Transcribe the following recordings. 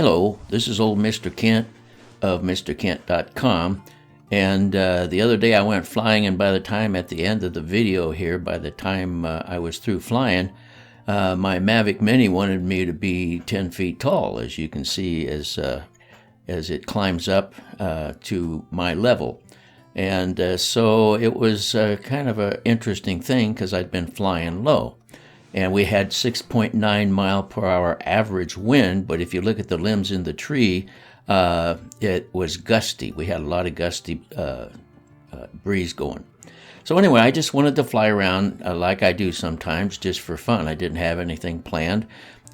Hello, this is old Mr. Kent of MrKent.com, and the other day I went flying, and by the time at the end of the video here, by the time I was through flying, my Mavic Mini wanted me to be 10 feet tall, as you can see as it climbs up to my level. And so it was kind of an interesting thing because I'd been flying low. And we had 6.9 mile per hour average wind, but if you look at the limbs in the tree, it was gusty. We had a lot of gusty breeze going. So anyway, I just wanted to fly around like I do sometimes, just for fun. I didn't have anything planned,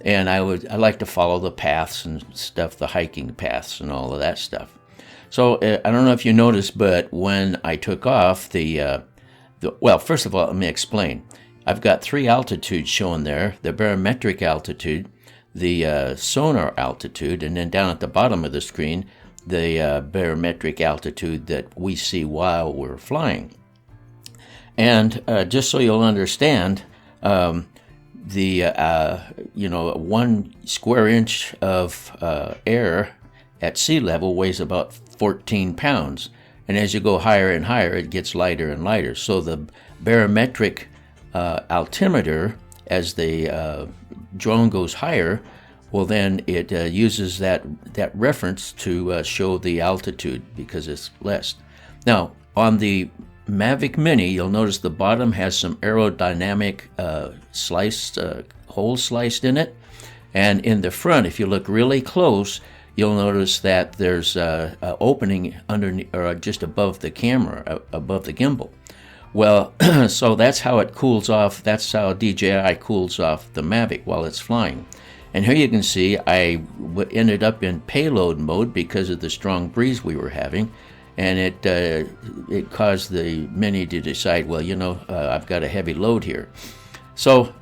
and I like to follow the paths and stuff, the hiking paths and all of that stuff. So I don't know if you noticed, but when I took off, well, first of all, let me explain. I've got three altitudes shown there: the barometric altitude, the sonar altitude, and then down at the bottom of the screen, the barometric altitude that we see while we're flying. And just so you'll understand, the 1 square inch of air at sea level weighs about 14 pounds. And as you go higher and higher, it gets lighter and lighter. So the barometric altimeter, as the drone goes higher, well, then it uses that reference to show the altitude because it's less. Now, on the Mavic Mini, you'll notice the bottom has some aerodynamic holes sliced in it. And in the front, if you look really close, you'll notice that there's an opening underneath, or just above the camera, above the gimbal. Well, so that's how it cools off. That's how DJI cools off the Mavic while it's flying. And here you can see I ended up in payload mode because of the strong breeze we were having. And it caused the Mini to decide, well, I've got a heavy load here. So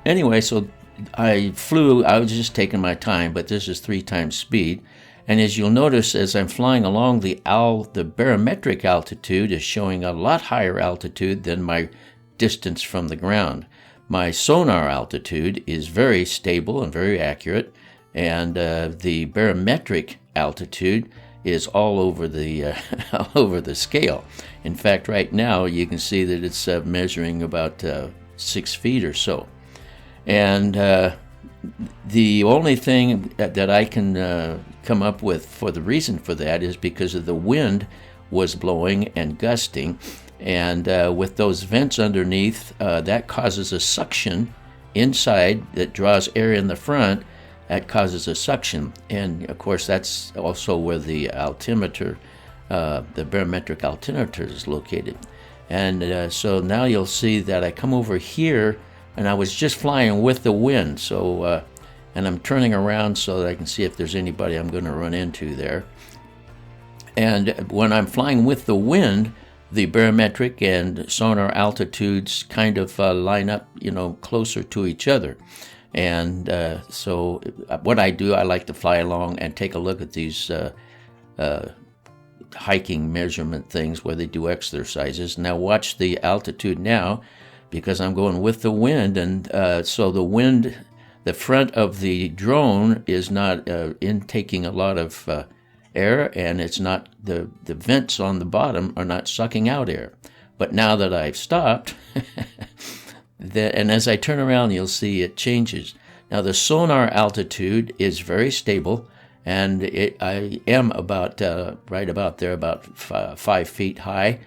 anyway, so I flew. I was just taking my time, but this is 3 times speed. And as you'll notice, as I'm flying along, the barometric altitude is showing a lot higher altitude than my distance from the ground. My sonar altitude is very stable and very accurate, and the barometric altitude is all over the scale. In fact, right now you can see that it's measuring about 6 feet or so. And the only thing that I can come up with for the reason for that is because of the wind was blowing and gusting, and with those vents underneath, that causes a suction inside that draws air in the front. That causes a suction, and of course that's also where the altimeter, the barometric altimeter, is located. And so now you'll see that I come over here, and I was just flying with the wind. So, and I'm turning around so that I can see if there's anybody I'm going to run into there. And when I'm flying with the wind, the barometric and sonar altitudes kind of line up, closer to each other. And so what I do, I like to fly along and take a look at these hiking measurement things where they do exercises. Now watch the altitude now, because I'm going with the wind, and so the wind, the front of the drone is not intaking a lot of air, and it's not, the vents on the bottom are not sucking out air. But now that I've stopped, and as I turn around, you'll see it changes. Now the sonar altitude is very stable, and I am about right about there, about 5 feet high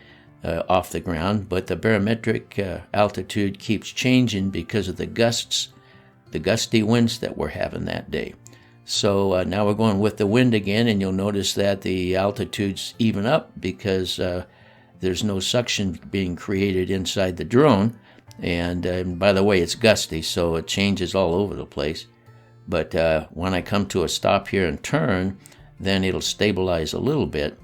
off the ground. But the barometric altitude keeps changing because of the gusty winds that we're having that day. So now we're going with the wind again, and you'll notice that the altitudes even up because there's no suction being created inside the drone. And by the way, it's gusty, so it changes all over the place. But when I come to a stop here and turn, then it'll stabilize a little bit.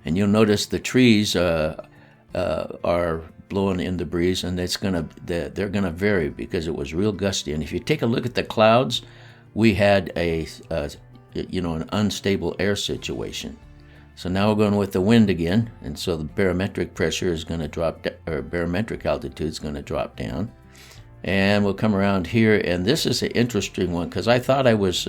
And you'll notice the trees are blowing in the breeze, and they're gonna vary because it was real gusty. And if you take a look at the clouds, we had an unstable air situation. So now we're going with the wind again, and so the barometric pressure is going to drop, or barometric altitude is going to drop down. And we'll come around here, and this is an interesting one because I thought I was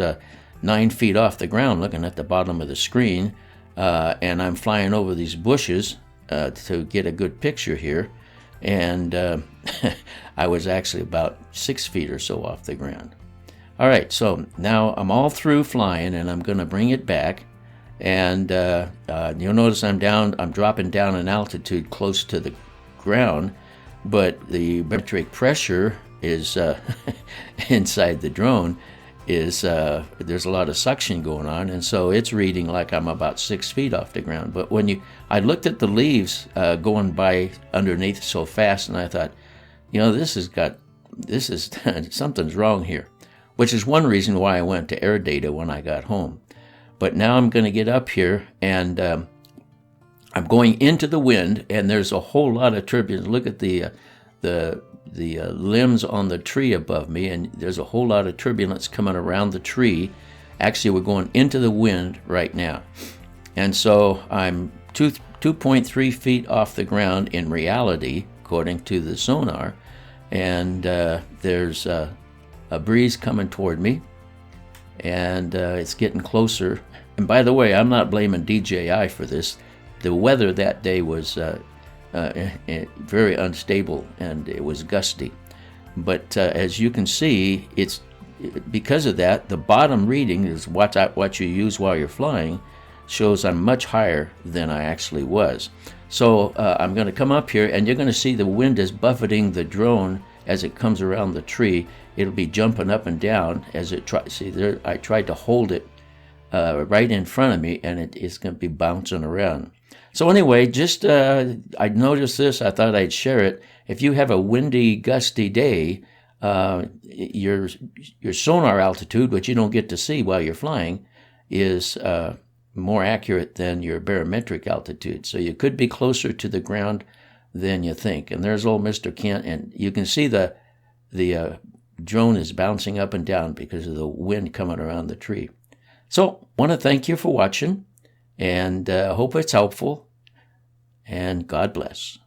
9 feet off the ground looking at the bottom of the screen, and I'm flying over these bushes to get a good picture here, and I was actually about 6 feet or so off the ground. All right, so now I'm all through flying, and I'm going to bring it back, and you'll notice I'm dropping down in altitude close to the ground, but the barometric pressure is inside the drone is there's a lot of suction going on, and so it's reading like I'm about 6 feet off the ground. But when I looked at the leaves going by underneath so fast, and I thought, this is something's wrong here, which is one reason why I went to AirData when I got home. But now I'm going to get up here, and I'm going into the wind, and there's a whole lot of turbulence. Look at the limbs on the tree above me, and there's a whole lot of turbulence coming around the tree. Actually, we're going into the wind right now. And so I'm 2.3 feet off the ground in reality, according to the sonar, and there's a breeze coming toward me, and it's getting closer. And by the way, I'm not blaming DJI for this. The weather that day was very unstable, and it was gusty. But as you can see, it's because of that, the bottom reading is what you use while you're flying, shows I'm much higher than I actually was. So I'm going to come up here, and you're going to see the wind is buffeting the drone as it comes around the tree. It'll be jumping up and down as it tries. See there, I tried to hold it right in front of me, and it's going to be bouncing around. So anyway, just I noticed this. I thought I'd share it. If you have a windy, gusty day, your sonar altitude, which you don't get to see while you're flying, is more accurate than your barometric altitude. So you could be closer to the ground than you think. And there's old Mr. Kent, and you can see the drone is bouncing up and down because of the wind coming around the tree. So want to thank you for watching, and hope it's helpful, and God bless.